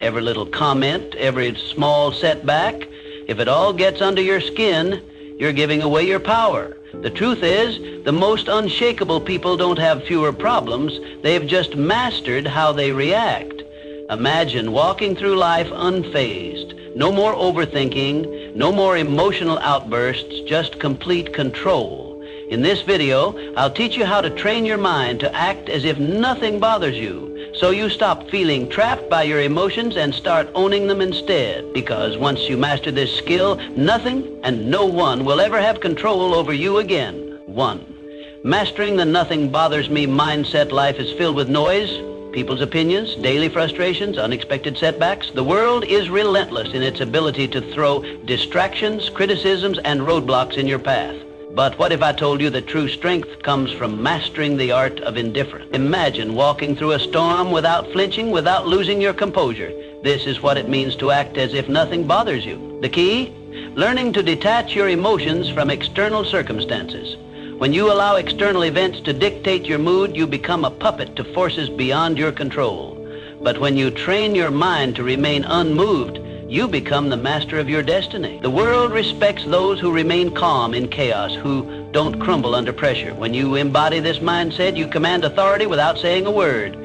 every little comment, every small setback, if it all gets under your skin, you're giving away your power. The truth is, the most unshakable people don't have fewer problems. They've just mastered how they react. Imagine walking through life unfazed. No more overthinking, no more emotional outbursts, just complete control. In this video, I'll teach you how to train your mind to act as if nothing bothers you, so you stop feeling trapped by your emotions and start owning them instead. Because once you master this skill, nothing and no one will ever have control over you again. 1. Mastering the nothing bothers me mindset. Life is filled with noise, people's opinions, daily frustrations, unexpected setbacks. The world is relentless in its ability to throw distractions, criticisms, and roadblocks in your path. But what if I told you that true strength comes from mastering the art of indifference? Imagine walking through a storm without flinching, without losing your composure. This is what it means to act as if nothing bothers you. The key? Learning to detach your emotions from external circumstances. When you allow external events to dictate your mood, you become a puppet to forces beyond your control. But when you train your mind to remain unmoved, you become the master of your destiny. The world respects those who remain calm in chaos, who don't crumble under pressure. When you embody this mindset, you command authority without saying a word.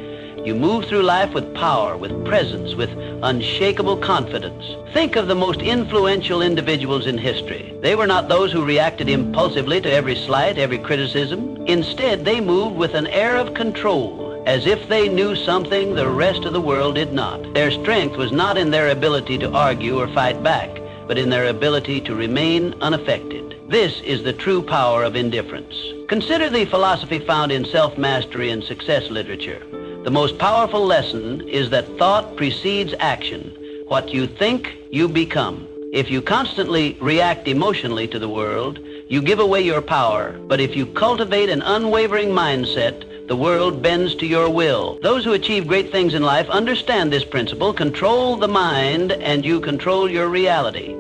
You move through life with power, with presence, with unshakable confidence. Think of the most influential individuals in history. They were not those who reacted impulsively to every slight, every criticism. Instead, they moved with an air of control, as if they knew something the rest of the world did not. Their strength was not in their ability to argue or fight back, but in their ability to remain unaffected. This is the true power of indifference. Consider the philosophy found in self-mastery and success literature. The most powerful lesson is that thought precedes action. What you think, you become. If you constantly react emotionally to the world, you give away your power. But if you cultivate an unwavering mindset, the world bends to your will. Those who achieve great things in life understand this principle. Control the mind and you control your reality.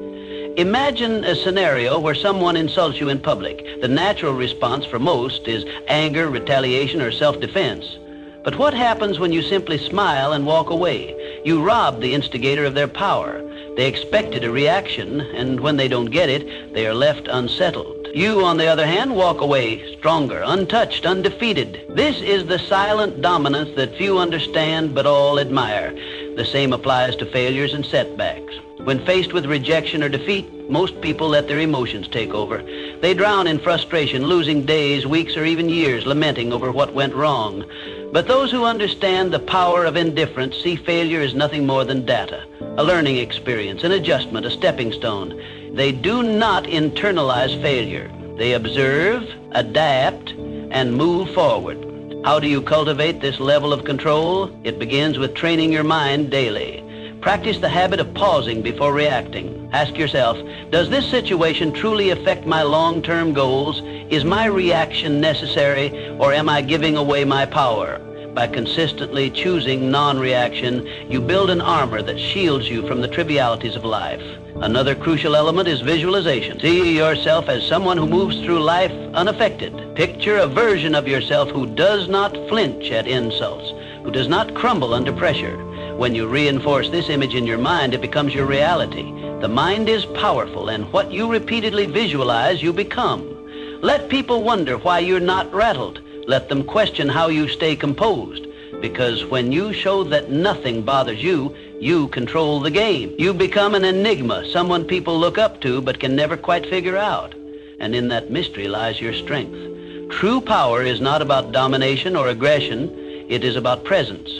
Imagine a scenario where someone insults you in public. The natural response for most is anger, retaliation, or self-defense. But what happens when you simply smile and walk away? You rob the instigator of their power. They expected a reaction, and when they don't get it, they are left unsettled. You, on the other hand, walk away stronger, untouched, undefeated. This is the silent dominance that few understand but all admire. The same applies to failures and setbacks. When faced with rejection or defeat, most people let their emotions take over. They drown in frustration, losing days, weeks, or even years lamenting over what went wrong. But those who understand the power of indifference see failure as nothing more than data, a learning experience, an adjustment, a stepping stone. They do not internalize failure. They observe, adapt, and move forward. How do you cultivate this level of control? It begins with training your mind daily. Practice the habit of pausing before reacting. Ask yourself, does this situation truly affect my long-term goals? Is my reaction necessary, or am I giving away my power? By consistently choosing non-reaction, you build an armor that shields you from the trivialities of life. Another crucial element is visualization. See yourself as someone who moves through life unaffected. Picture a version of yourself who does not flinch at insults, who does not crumble under pressure. When you reinforce this image in your mind, it becomes your reality. The mind is powerful, and what you repeatedly visualize, you become. Let people wonder why you're not rattled. Let them question how you stay composed. Because when you show that nothing bothers you, you control the game. You become an enigma, someone people look up to but can never quite figure out. And in that mystery lies your strength. True power is not about domination or aggression. It is about presence.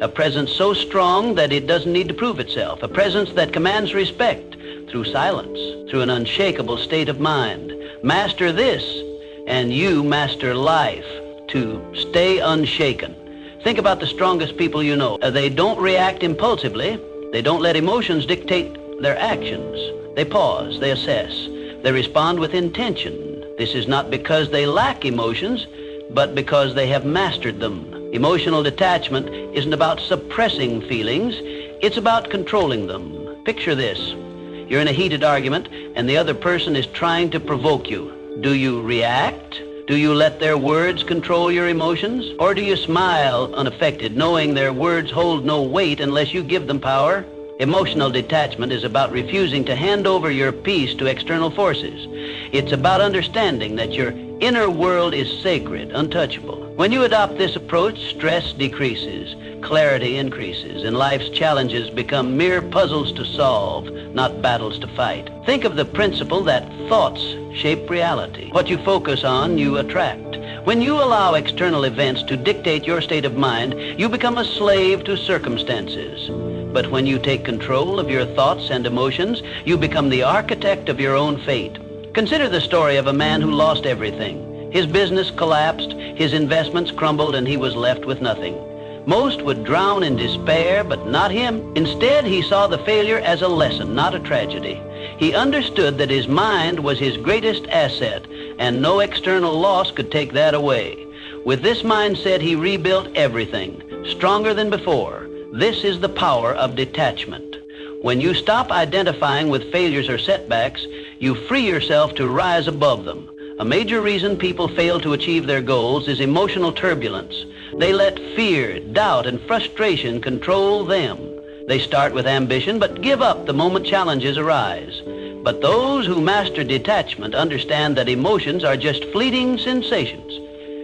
A presence so strong that it doesn't need to prove itself. A presence that commands respect through silence, through an unshakable state of mind. Master this, and you master life. To stay unshaken. Think about the strongest people you know. They don't react impulsively. They don't let emotions dictate their actions. They pause, they assess, they respond with intention. This is not because they lack emotions, but because they have mastered them. Emotional detachment isn't about suppressing feelings, it's about controlling them. Picture this. You're in a heated argument and the other person is trying to provoke you. Do you react? Do you let their words control your emotions? Or do you smile unaffected, knowing their words hold no weight unless you give them power? Emotional detachment is about refusing to hand over your peace to external forces. It's about understanding that your inner world is sacred, untouchable. When you adopt this approach, stress decreases, clarity increases, and life's challenges become mere puzzles to solve, not battles to fight. Think of the principle that thoughts shape reality. What you focus on, you attract. When you allow external events to dictate your state of mind, you become a slave to circumstances. But when you take control of your thoughts and emotions, you become the architect of your own fate. Consider the story of a man who lost everything. His business collapsed, his investments crumbled, and he was left with nothing. Most would drown in despair, but not him. Instead, he saw the failure as a lesson, not a tragedy. He understood that his mind was his greatest asset, and no external loss could take that away. With this mindset, he rebuilt everything, stronger than before. This is the power of detachment. When you stop identifying with failures or setbacks, you free yourself to rise above them. A major reason people fail to achieve their goals is emotional turbulence. They let fear, doubt, and frustration control them. They start with ambition, but give up the moment challenges arise. But those who master detachment understand that emotions are just fleeting sensations.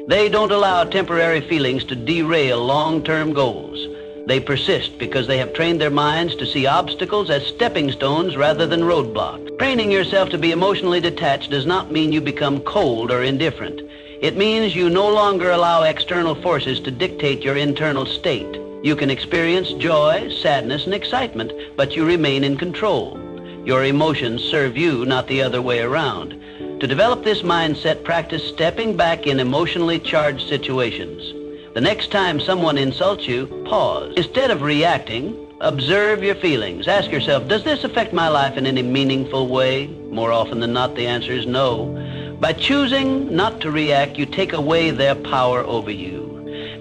They don't allow temporary feelings to derail long-term goals. They persist because they have trained their minds to see obstacles as stepping stones rather than roadblocks. Training yourself to be emotionally detached does not mean you become cold or indifferent. It means you no longer allow external forces to dictate your internal state. You can experience joy, sadness, and excitement, but you remain in control. Your emotions serve you, not the other way around. To develop this mindset, practice stepping back in emotionally charged situations. The next time someone insults you, pause. Instead of reacting, observe your feelings. Ask yourself, does this affect my life in any meaningful way? More often than not, the answer is no. By choosing not to react, you take away their power over you.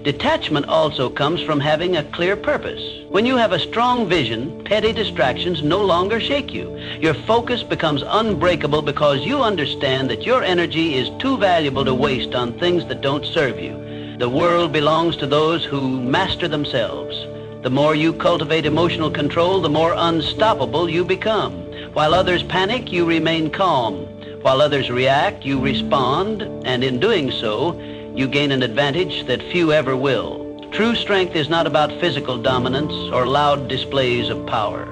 Detachment also comes from having a clear purpose. When you have a strong vision, petty distractions no longer shake you. Your focus becomes unbreakable because you understand that your energy is too valuable to waste on things that don't serve you. The world belongs to those who master themselves. The more you cultivate emotional control, the more unstoppable you become. While others panic, you remain calm. While others react, you respond, and in doing so, you gain an advantage that few ever will. True strength is not about physical dominance or loud displays of power.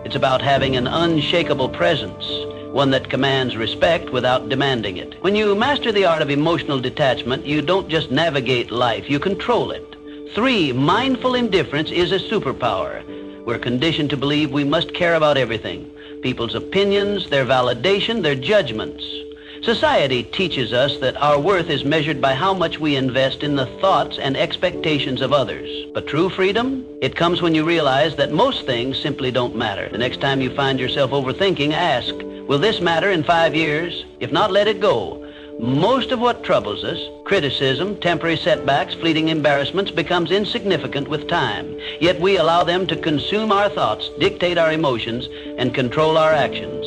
It's about having an unshakable presence, one that commands respect without demanding it. When you master the art of emotional detachment, you don't just navigate life, you control it. 3, mindful indifference is a superpower. We're conditioned to believe we must care about everything. People's opinions, their validation, their judgments. Society teaches us that our worth is measured by how much we invest in the thoughts and expectations of others. But true freedom, it comes when you realize that most things simply don't matter. The next time you find yourself overthinking, ask, will this matter in 5 years? If not, let it go. Most of what troubles us, criticism, temporary setbacks, fleeting embarrassments, becomes insignificant with time. Yet we allow them to consume our thoughts, dictate our emotions, and control our actions.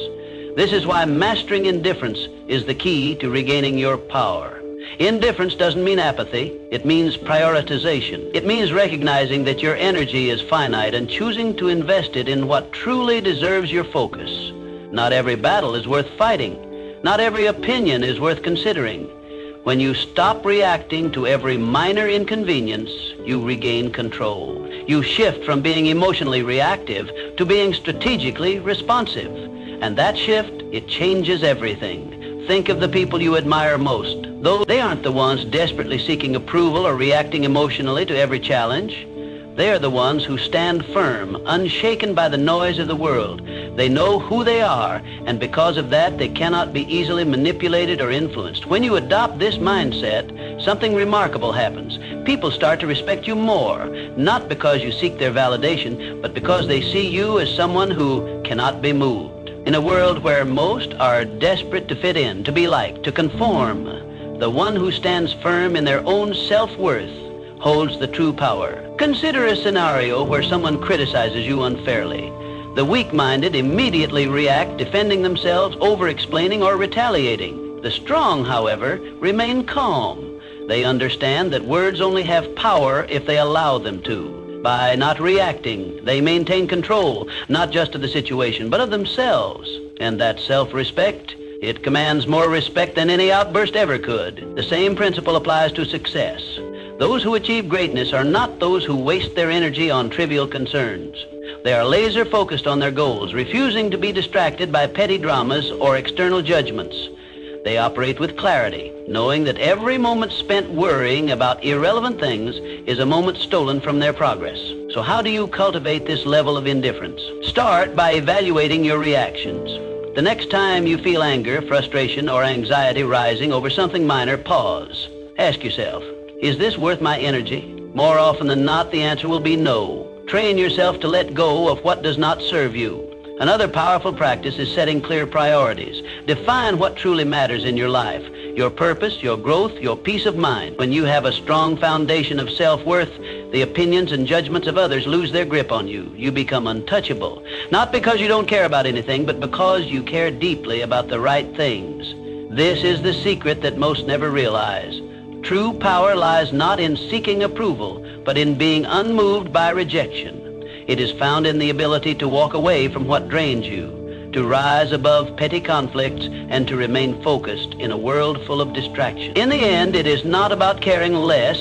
This is why mastering indifference is the key to regaining your power. Indifference doesn't mean apathy. It means prioritization. It means recognizing that your energy is finite and choosing to invest it in what truly deserves your focus. Not every battle is worth fighting. Not every opinion is worth considering. When you stop reacting to every minor inconvenience, you regain control. You shift from being emotionally reactive to being strategically responsive. And that shift, it changes everything. Think of the people you admire most. Though they aren't the ones desperately seeking approval or reacting emotionally to every challenge. They are the ones who stand firm, unshaken by the noise of the world. They know who they are, and because of that, they cannot be easily manipulated or influenced. When you adopt this mindset, something remarkable happens. People start to respect you more, not because you seek their validation, but because they see you as someone who cannot be moved. In a world where most are desperate to fit in, to be liked, to conform, the one who stands firm in their own self-worth holds the true power. Consider a scenario where someone criticizes you unfairly. The weak-minded immediately react, defending themselves, over-explaining, or retaliating. The strong, however, remain calm. They understand that words only have power if they allow them to. By not reacting, they maintain control, not just of the situation, but of themselves. And that self-respect, it commands more respect than any outburst ever could. The same principle applies to success. Those who achieve greatness are not those who waste their energy on trivial concerns. They are laser focused on their goals, refusing to be distracted by petty dramas or external judgments. They operate with clarity, knowing that every moment spent worrying about irrelevant things is a moment stolen from their progress. So how do you cultivate this level of indifference? Start by evaluating your reactions. The next time you feel anger, frustration, or anxiety rising over something minor, pause. Ask yourself, is this worth my energy? More often than not, the answer will be no. Train yourself to let go of what does not serve you. Another powerful practice is setting clear priorities. Define what truly matters in your life, your purpose, your growth, your peace of mind. When you have a strong foundation of self-worth, the opinions and judgments of others lose their grip on you. You become untouchable, not because you don't care about anything, but because you care deeply about the right things. This is the secret that most never realize. True power lies not in seeking approval, but in being unmoved by rejection. It is found in the ability to walk away from what drains you, to rise above petty conflicts, and to remain focused in a world full of distraction. In the end, it is not about caring less,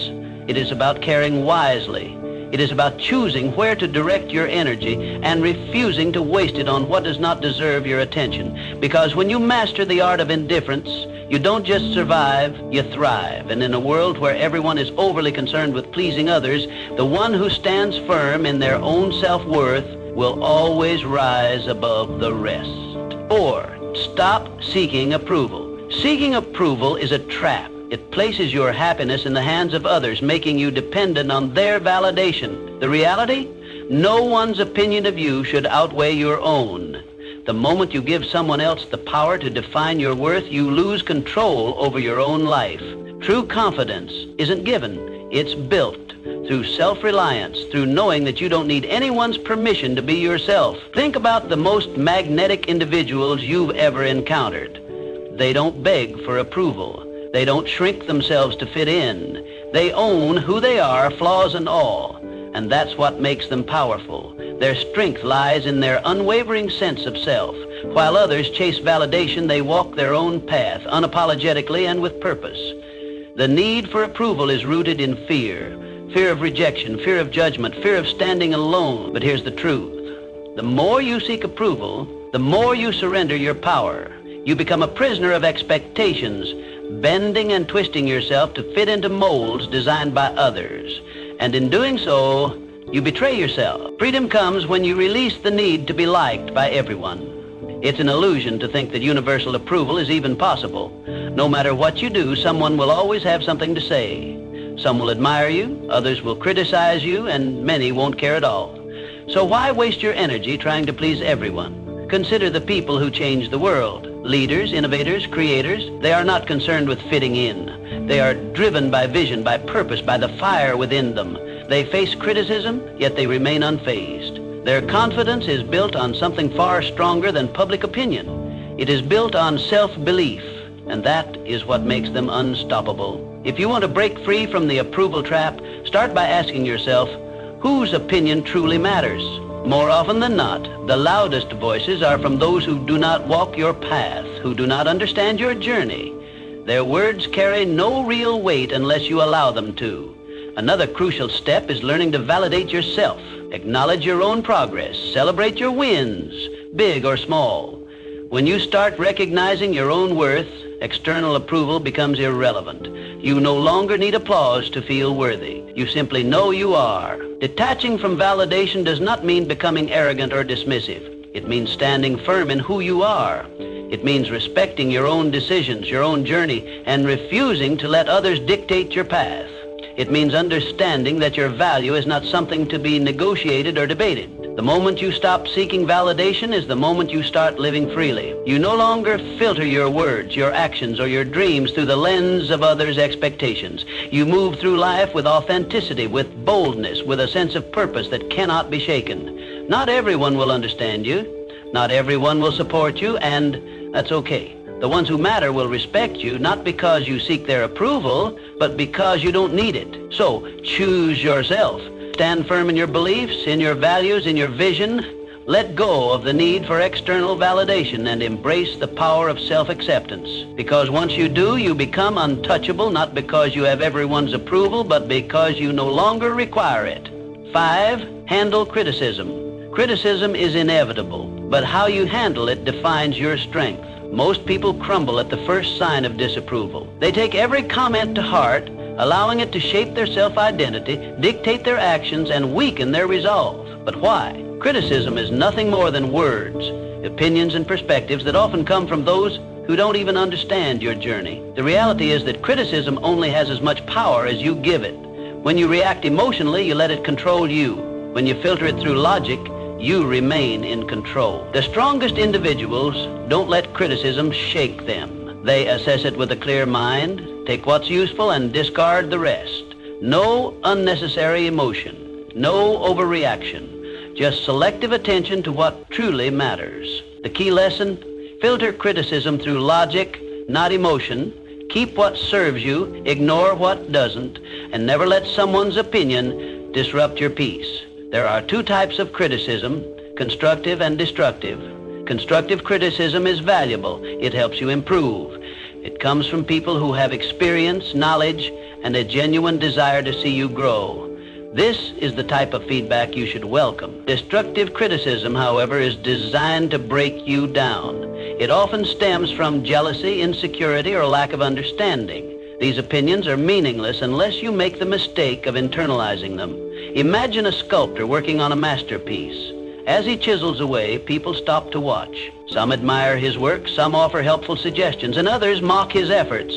it is about caring wisely. It is about choosing where to direct your energy and refusing to waste it on what does not deserve your attention. Because when you master the art of indifference, you don't just survive, you thrive. And in a world where everyone is overly concerned with pleasing others, the one who stands firm in their own self-worth will always rise above the rest. 4, stop seeking approval. Seeking approval is a trap. It places your happiness in the hands of others, making you dependent on their validation. The reality? No one's opinion of you should outweigh your own. The moment you give someone else the power to define your worth, you lose control over your own life. True confidence isn't given, it's built through self-reliance, through knowing that you don't need anyone's permission to be yourself. Think about the most magnetic individuals you've ever encountered. They don't beg for approval. They don't shrink themselves to fit in. They own who they are, flaws and all. And that's what makes them powerful. Their strength lies in their unwavering sense of self. While others chase validation, they walk their own path, unapologetically and with purpose. The need for approval is rooted in fear. Fear of rejection, fear of judgment, fear of standing alone. But here's the truth. The more you seek approval, the more you surrender your power. You become a prisoner of expectations, bending and twisting yourself to fit into molds designed by others. And in doing so, you betray yourself. Freedom comes when you release the need to be liked by everyone. It's an illusion to think that universal approval is even possible. No matter what you do, someone will always have something to say. Some will admire you, others will criticize you, and many won't care at all. So why waste your energy trying to please everyone? Consider the people who change the world. Leaders, innovators, creators, they are not concerned with fitting in. They are driven by vision, by purpose, by the fire within them. They face criticism, yet they remain unfazed. Their confidence is built on something far stronger than public opinion. It is built on self-belief, and that is what makes them unstoppable. If you want to break free from the approval trap, start by asking yourself, whose opinion truly matters? More often than not, the loudest voices are from those who do not walk your path, who do not understand your journey. Their words carry no real weight unless you allow them to. Another crucial step is learning to validate yourself. Acknowledge your own progress. Celebrate your wins, big or small. When you start recognizing your own worth, external approval becomes irrelevant. You no longer need applause to feel worthy. You simply know you are. Detaching from validation does not mean becoming arrogant or dismissive. It means standing firm in who you are. It means respecting your own decisions, your own journey, and refusing to let others dictate your path. It means understanding that your value is not something to be negotiated or debated. The moment you stop seeking validation is the moment you start living freely. You no longer filter your words, your actions, or your dreams through the lens of others' expectations. You move through life with authenticity, with boldness, with a sense of purpose that cannot be shaken. Not everyone will understand you. Not everyone will support you, and that's okay. The ones who matter will respect you, not because you seek their approval, but because you don't need it. So, choose yourself. Stand firm in your beliefs, in your values, in your vision. Let go of the need for external validation and embrace the power of self-acceptance. Because once you do, you become untouchable, not because you have everyone's approval, but because you no longer require it. 5, handle criticism. Criticism is inevitable, but how you handle it defines your strength. Most people crumble at the first sign of disapproval. They take every comment to heart, allowing it to shape their self-identity, dictate their actions, and weaken their resolve. But why? Criticism is nothing more than words, opinions, and perspectives that often come from those who don't even understand your journey. The reality is that criticism only has as much power as you give it. When you react emotionally, you let it control you. When you filter it through logic, you remain in control. The strongest individuals don't let criticism shake them. They assess it with a clear mind, take what's useful, and discard the rest. No unnecessary emotion, no overreaction, just selective attention to what truly matters. The key lesson: filter criticism through logic, not emotion. Keep what serves you, ignore what doesn't, and never let someone's opinion disrupt your peace. There are 2 types of criticism, constructive and destructive. Constructive criticism is valuable. It helps you improve. It comes from people who have experience, knowledge, and a genuine desire to see you grow. This is the type of feedback you should welcome. Destructive criticism, however, is designed to break you down. It often stems from jealousy, insecurity, or lack of understanding. These opinions are meaningless unless you make the mistake of internalizing them. Imagine a sculptor working on a masterpiece. As he chisels away, people stop to watch. Some admire his work, some offer helpful suggestions, and others mock his efforts.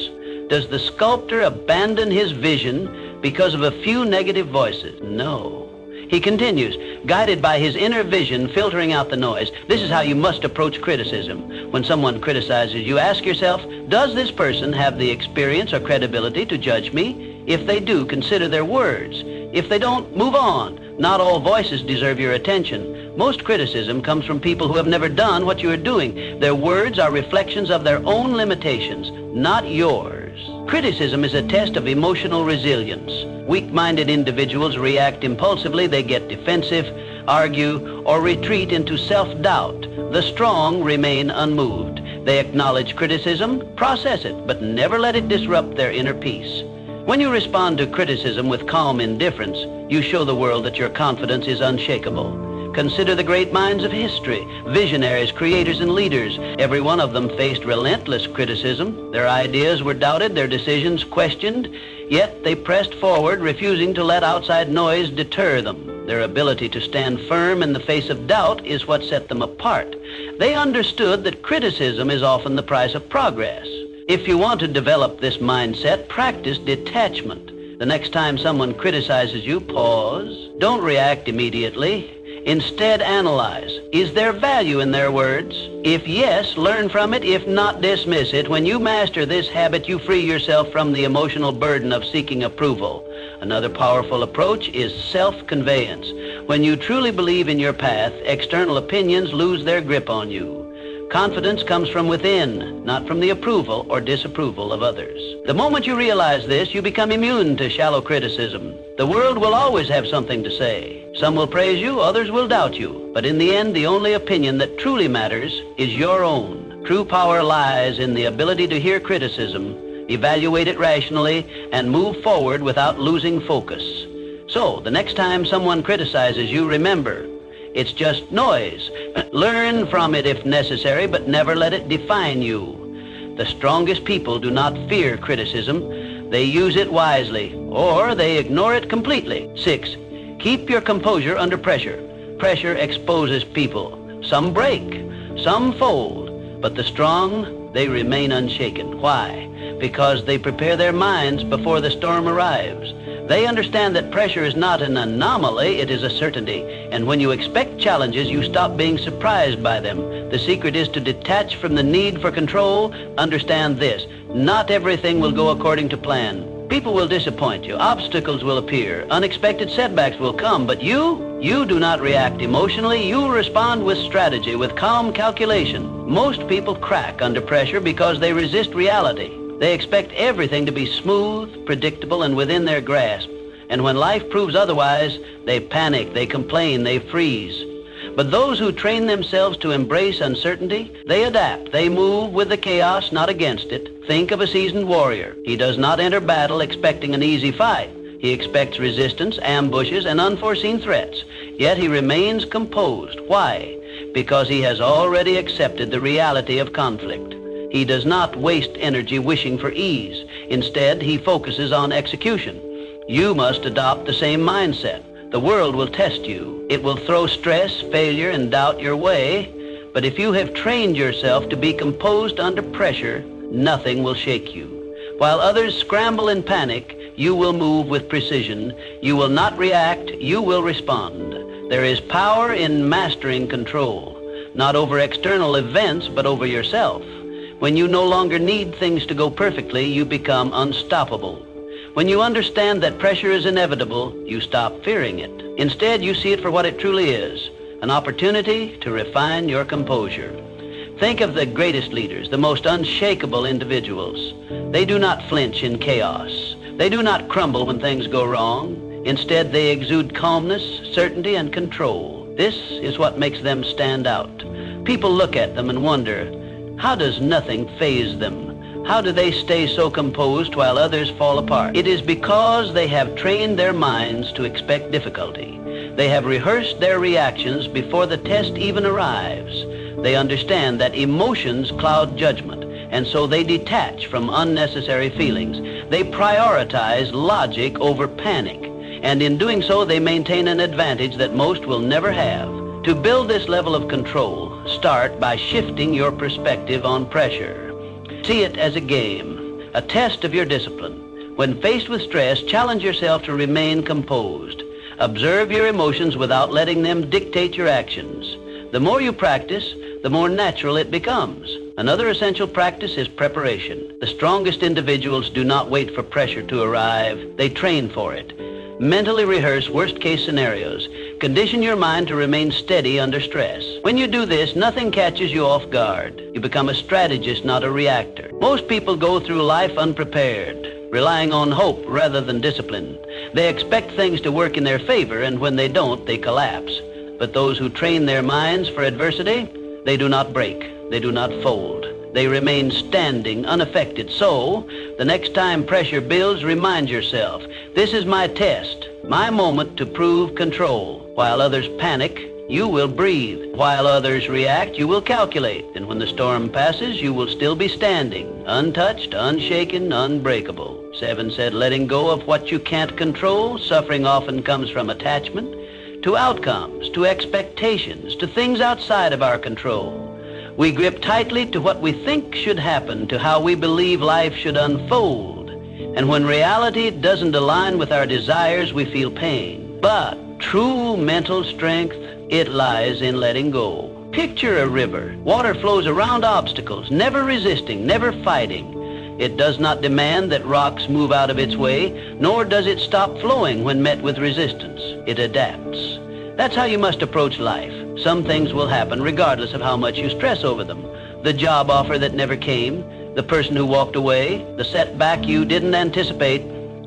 Does the sculptor abandon his vision because of a few negative voices? No. He continues, guided by his inner vision, filtering out the noise. This is how you must approach criticism. When someone criticizes you, ask yourself, does this person have the experience or credibility to judge me? If they do, consider their words. If they don't, move on. Not all voices deserve your attention. Most criticism comes from people who have never done what you are doing. Their words are reflections of their own limitations, not yours. Criticism is a test of emotional resilience. Weak-minded individuals react impulsively. They get defensive, argue, or retreat into self-doubt. The strong remain unmoved. They acknowledge criticism, process it, but never let it disrupt their inner peace. When you respond to criticism with calm indifference, you show the world that your confidence is unshakable. Consider the great minds of history, visionaries, creators, and leaders. Every one of them faced relentless criticism. Their ideas were doubted, their decisions questioned, yet they pressed forward, refusing to let outside noise deter them. Their ability to stand firm in the face of doubt is what set them apart. They understood that criticism is often the price of progress. If you want to develop this mindset, practice detachment. The next time someone criticizes you, pause. Don't react immediately. Instead, analyze. Is there value in their words? If yes, learn from it. If not, dismiss it. When you master this habit, you free yourself from the emotional burden of seeking approval. Another powerful approach is self-conveyance. When you truly believe in your path, external opinions lose their grip on you. Confidence comes from within, not from the approval or disapproval of others. The moment you realize this, you become immune to shallow criticism. The world will always have something to say. Some will praise you, others will doubt you. But in the end, the only opinion that truly matters is your own. True power lies in the ability to hear criticism, evaluate it rationally, and move forward without losing focus. So, the next time someone criticizes you, remember, it's just noise. Learn from it if necessary, but never let it define you. The strongest people do not fear criticism. They use it wisely, or they ignore it completely. 6, keep your composure under pressure. Pressure exposes people. Some break, some fold, but the strong, they remain unshaken. Why? Because they prepare their minds before the storm arrives. They understand that pressure is not an anomaly, it is a certainty. And when you expect challenges, you stop being surprised by them. The secret is to detach from the need for control. Understand this: not everything will go according to plan. People will disappoint you. Obstacles will appear. Unexpected setbacks will come. But you do not react emotionally. You respond with strategy, with calm calculation. Most people crack under pressure because they resist reality. They expect everything to be smooth, predictable, and within their grasp. And when life proves otherwise, they panic, they complain, they freeze. But those who train themselves to embrace uncertainty, they adapt. They move with the chaos, not against it. Think of a seasoned warrior. He does not enter battle expecting an easy fight. He expects resistance, ambushes, and unforeseen threats. Yet he remains composed. Why? Because he has already accepted the reality of conflict. He does not waste energy wishing for ease. Instead, he focuses on execution. You must adopt the same mindset. The world will test you. It will throw stress, failure, and doubt your way. But if you have trained yourself to be composed under pressure, nothing will shake you. While others scramble in panic, you will move with precision. You will not react, you will respond. There is power in mastering control, not over external events, but over yourself. When you no longer need things to go perfectly, you become unstoppable. When you understand that pressure is inevitable, you stop fearing it. Instead, you see it for what it truly is, an opportunity to refine your composure. Think of the greatest leaders, the most unshakable individuals. They do not flinch in chaos. They do not crumble when things go wrong. Instead, they exude calmness, certainty, and control. This is what makes them stand out. People look at them and wonder, how does nothing faze them? How do they stay so composed while others fall apart? It is because they have trained their minds to expect difficulty. They have rehearsed their reactions before the test even arrives. They understand that emotions cloud judgment, and so they detach from unnecessary feelings. They prioritize logic over panic, and in doing so, they maintain an advantage that most will never have. To build this level of control, start by shifting your perspective on pressure. See it as a game, a test of your discipline. When faced with stress, challenge yourself to remain composed. Observe your emotions without letting them dictate your actions. The more you practice, the more natural it becomes. Another essential practice is preparation. The strongest individuals do not wait for pressure to arrive. They train for it. Mentally rehearse worst-case scenarios. Condition your mind to remain steady under stress. When you do this, nothing catches you off guard. You become a strategist, not a reactor. Most people go through life unprepared, relying on hope rather than discipline. They expect things to work in their favor, and when they don't, they collapse. But those who train their minds for adversity, they do not break. They do not fold. They remain standing, unaffected. So, the next time pressure builds, remind yourself, this is my test, my moment to prove control. While others panic, you will breathe. While others react, you will calculate. And when the storm passes, you will still be standing, untouched, unshaken, unbreakable. 7 said, letting go of what you can't control. Suffering often comes from attachment to outcomes, to expectations, to things outside of our control. We grip tightly to what we think should happen, to how we believe life should unfold. And when reality doesn't align with our desires, we feel pain. But true mental strength, it lies in letting go. Picture a river. Water flows around obstacles, never resisting, never fighting. It does not demand that rocks move out of its way, nor does it stop flowing when met with resistance. It adapts. That's how you must approach life. Some things will happen regardless of how much you stress over them. The job offer that never came, the person who walked away, the setback you didn't anticipate.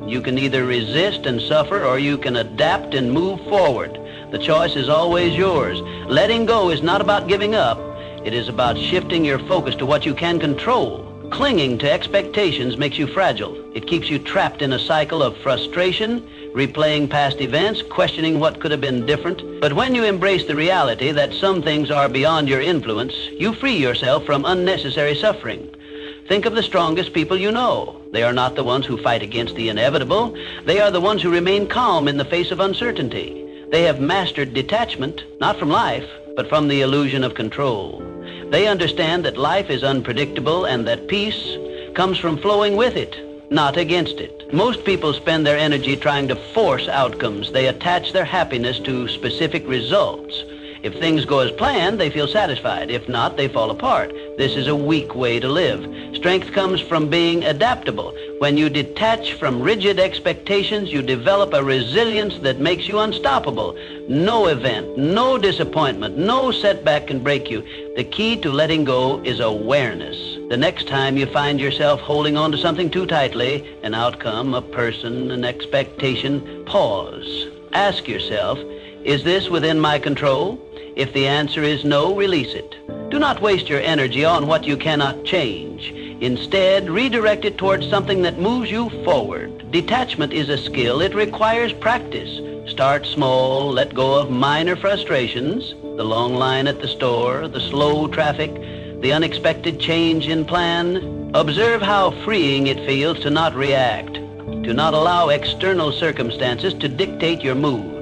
You can either resist and suffer, or you can adapt and move forward. The choice is always yours. Letting go is not about giving up. It is about shifting your focus to what you can control. Clinging to expectations makes you fragile. It keeps you trapped in a cycle of frustration, replaying past events, questioning what could have been different. But when you embrace the reality that some things are beyond your influence, you free yourself from unnecessary suffering. Think of the strongest people you know. They are not the ones who fight against the inevitable. They are the ones who remain calm in the face of uncertainty. They have mastered detachment, not from life, but from the illusion of control. They understand that life is unpredictable and that peace comes from flowing with it, not against it. Most people spend their energy trying to force outcomes. They attach their happiness to specific results. If things go as planned, they feel satisfied. If not, they fall apart. This is a weak way to live. Strength comes from being adaptable. When you detach from rigid expectations, you develop a resilience that makes you unstoppable. No event, no disappointment, no setback can break you. The key to letting go is awareness. The next time you find yourself holding on to something too tightly, an outcome, a person, an expectation, pause. Ask yourself, is this within my control? If the answer is no, release it. Do not waste your energy on what you cannot change. Instead, redirect it towards something that moves you forward. Detachment is a skill. It requires practice. Start small, let go of minor frustrations, the long line at the store, the slow traffic, the unexpected change in plan. Observe how freeing it feels to not react, to not allow external circumstances to dictate your mood.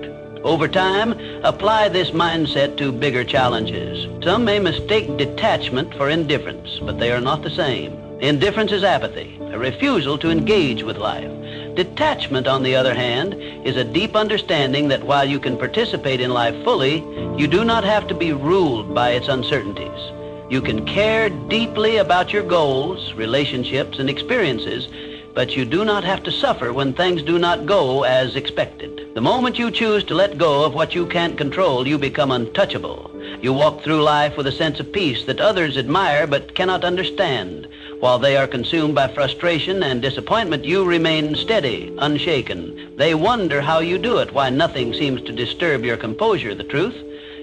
Over time, apply this mindset to bigger challenges. Some may mistake detachment for indifference, but they are not the same. Indifference is apathy, a refusal to engage with life. Detachment, on the other hand, is a deep understanding that while you can participate in life fully, you do not have to be ruled by its uncertainties. You can care deeply about your goals, relationships, and experiences, but you do not have to suffer when things do not go as expected. The moment you choose to let go of what you can't control, you become untouchable. You walk through life with a sense of peace that others admire but cannot understand. While they are consumed by frustration and disappointment, you remain steady, unshaken. They wonder how you do it, why nothing seems to disturb your composure. The truth?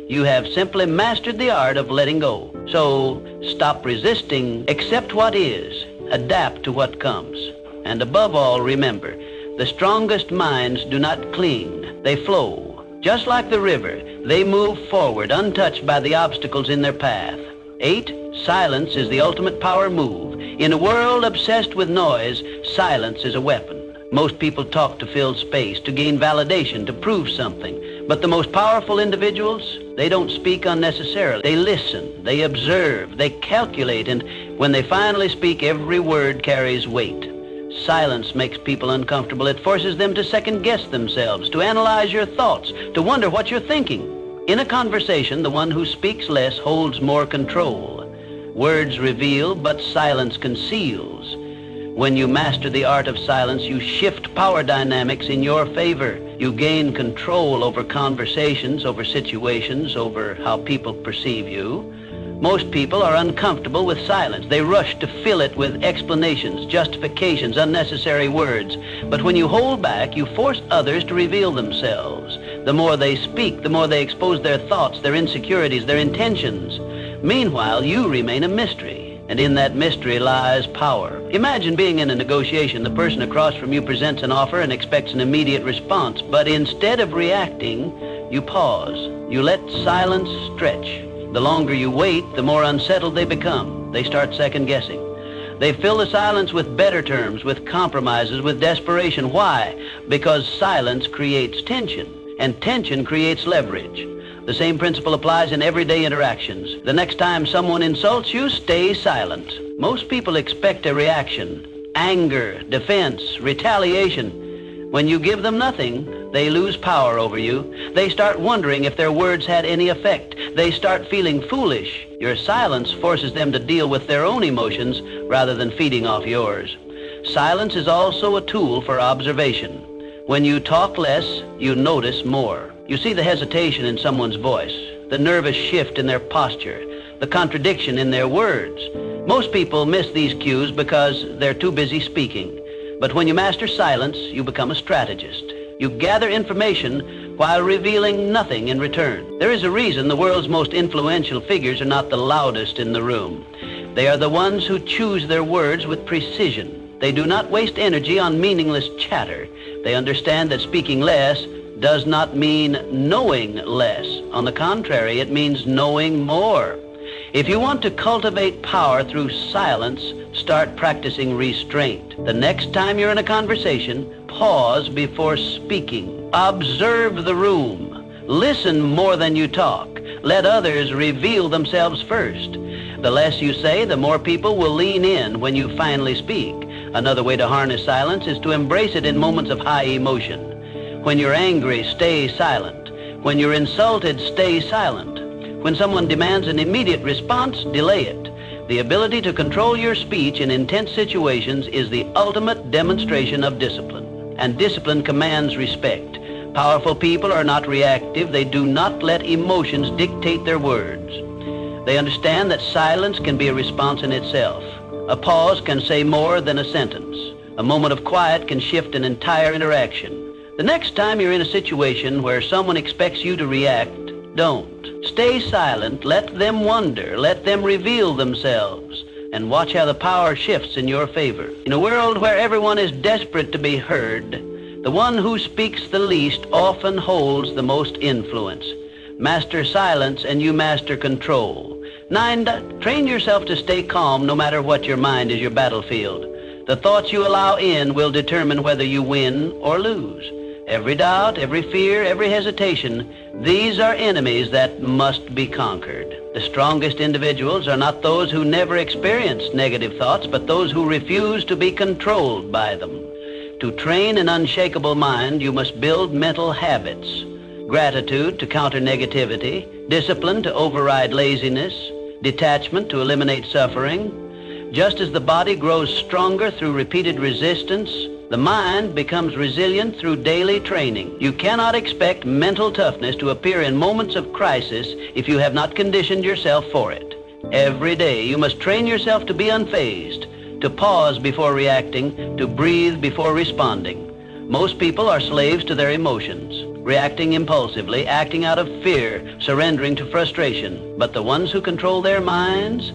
You have simply mastered the art of letting go. So stop resisting, accept what is, adapt to what comes. And above all, remember, the strongest minds do not cling, they flow. Just like the river, they move forward untouched by the obstacles in their path. 8, silence is the ultimate power move. In a world obsessed with noise, silence is a weapon. Most people talk to fill space, to gain validation, to prove something. But the most powerful individuals, they don't speak unnecessarily. They listen, they observe, they calculate, and when they finally speak, every word carries weight. Silence makes people uncomfortable. It forces them to second-guess themselves, to analyze your thoughts, to wonder what you're thinking. In a conversation, the one who speaks less holds more control. Words reveal, but silence conceals. When you master the art of silence, you shift power dynamics in your favor. You gain control over conversations, over situations, over how people perceive you. Most people are uncomfortable with silence. They rush to fill it with explanations, justifications, unnecessary words. But when you hold back, you force others to reveal themselves. The more they speak, the more they expose their thoughts, their insecurities, their intentions. Meanwhile, you remain a mystery, and in that mystery lies power. Imagine being in a negotiation. The person across from you presents an offer and expects an immediate response, but instead of reacting, you pause. You let silence stretch. The longer you wait, the more unsettled they become. They start second-guessing. They fill the silence with better terms, with compromises, with desperation. Why? Because silence creates tension, and tension creates leverage. The same principle applies in everyday interactions. The next time someone insults you, stay silent. Most people expect a reaction: anger, defense, retaliation. When you give them nothing, they lose power over you. They start wondering if their words had any effect. They start feeling foolish. Your silence forces them to deal with their own emotions rather than feeding off yours. Silence is also a tool for observation. When you talk less, you notice more. You see the hesitation in someone's voice, the nervous shift in their posture, the contradiction in their words. Most people miss these cues because they're too busy speaking. But when you master silence, you become a strategist. You gather information while revealing nothing in return. There is a reason the world's most influential figures are not the loudest in the room. They are the ones who choose their words with precision. They do not waste energy on meaningless chatter. They understand that speaking less does not mean knowing less. On the contrary, it means knowing more. If you want to cultivate power through silence, start practicing restraint. The next time you're in a conversation, pause before speaking. Observe the room. Listen more than you talk. Let others reveal themselves first. The less you say, the more people will lean in when you finally speak. Another way to harness silence is to embrace it in moments of high emotion. When you're angry, stay silent. When you're insulted, stay silent. When someone demands an immediate response, delay it. The ability to control your speech in intense situations is the ultimate demonstration of discipline, and discipline commands respect. Powerful people are not reactive. They do not let emotions dictate their words. They understand that silence can be a response in itself. A pause can say more than a sentence. A moment of quiet can shift an entire interaction. The next time you're in a situation where someone expects you to react, don't. Stay silent, let them wonder, let them reveal themselves, and watch how the power shifts in your favor. In a world where everyone is desperate to be heard, the one who speaks the least often holds the most influence. Master silence and you master control. 9, train yourself to stay calm no matter what your mind is your battlefield. The thoughts you allow in will determine whether you win or lose. Every doubt, every fear, every hesitation, these are enemies that must be conquered. The strongest individuals are not those who never experience negative thoughts, but those who refuse to be controlled by them. To train an unshakable mind, you must build mental habits. Gratitude to counter negativity, discipline to override laziness, detachment to eliminate suffering. Just as the body grows stronger through repeated resistance, the mind becomes resilient through daily training. You cannot expect mental toughness to appear in moments of crisis if you have not conditioned yourself for it. Every day you must train yourself to be unfazed, to pause before reacting, to breathe before responding. Most people are slaves to their emotions, reacting impulsively, acting out of fear, surrendering to frustration. But the ones who control their minds,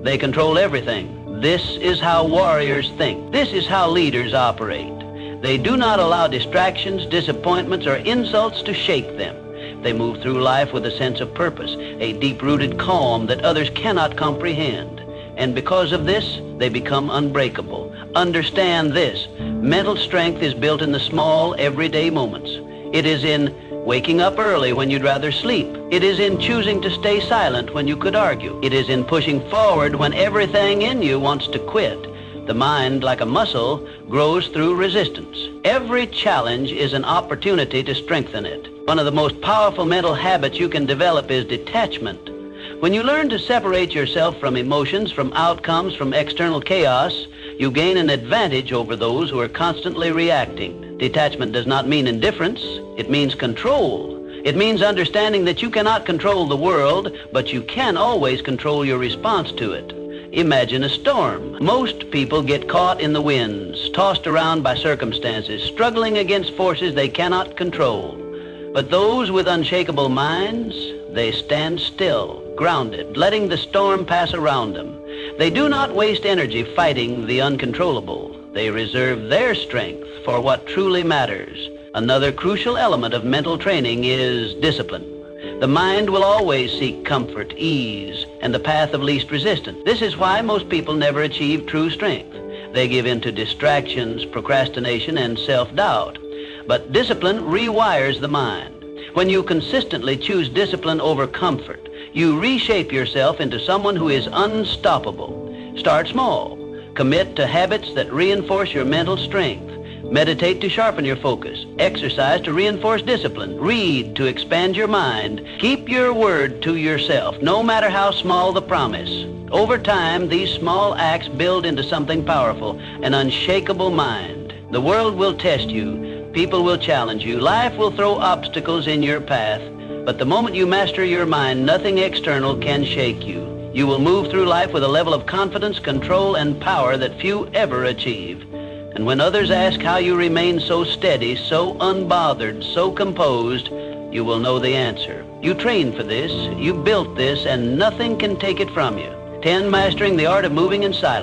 they control everything. This is how warriors think. This is how leaders operate. They do not allow distractions, disappointments, or insults to shake them. They move through life with a sense of purpose, a deep-rooted calm that others cannot comprehend. And because of this, they become unbreakable. Understand this: mental strength is built in the small, everyday moments. It is in waking up early when you'd rather sleep. It is in choosing to stay silent when you could argue. It is in pushing forward when everything in you wants to quit. The mind, like a muscle, grows through resistance. Every challenge is an opportunity to strengthen it. One of the most powerful mental habits you can develop is detachment. When you learn to separate yourself from emotions, from outcomes, from external chaos, you gain an advantage over those who are constantly reacting. Detachment does not mean indifference. It means control. It means understanding that you cannot control the world, but you can always control your response to it. Imagine a storm. Most people get caught in the winds, tossed around by circumstances, struggling against forces they cannot control. But those with unshakable minds, they stand still, grounded, letting the storm pass around them. They do not waste energy fighting the uncontrollable. They reserve their strength for what truly matters. Another crucial element of mental training is discipline. The mind will always seek comfort, ease, and the path of least resistance. This is why most people never achieve true strength. They give in to distractions, procrastination, and self-doubt. But discipline rewires the mind. When you consistently choose discipline over comfort, you reshape yourself into someone who is unstoppable. Start small. Commit to habits that reinforce your mental strength. Meditate to sharpen your focus. Exercise to reinforce discipline. Read to expand your mind. Keep your word to yourself, no matter how small the promise. Over time, these small acts build into something powerful, an unshakable mind. The world will test you. People will challenge you. Life will throw obstacles in your path. But the moment you master your mind, nothing external can shake you. You will move through life with a level of confidence, control, and power that few ever achieve. And when others ask how you remain so steady, so unbothered, so composed, you will know the answer. You trained for this, you built this, and nothing can take it from you. 10, mastering the art of moving in silence.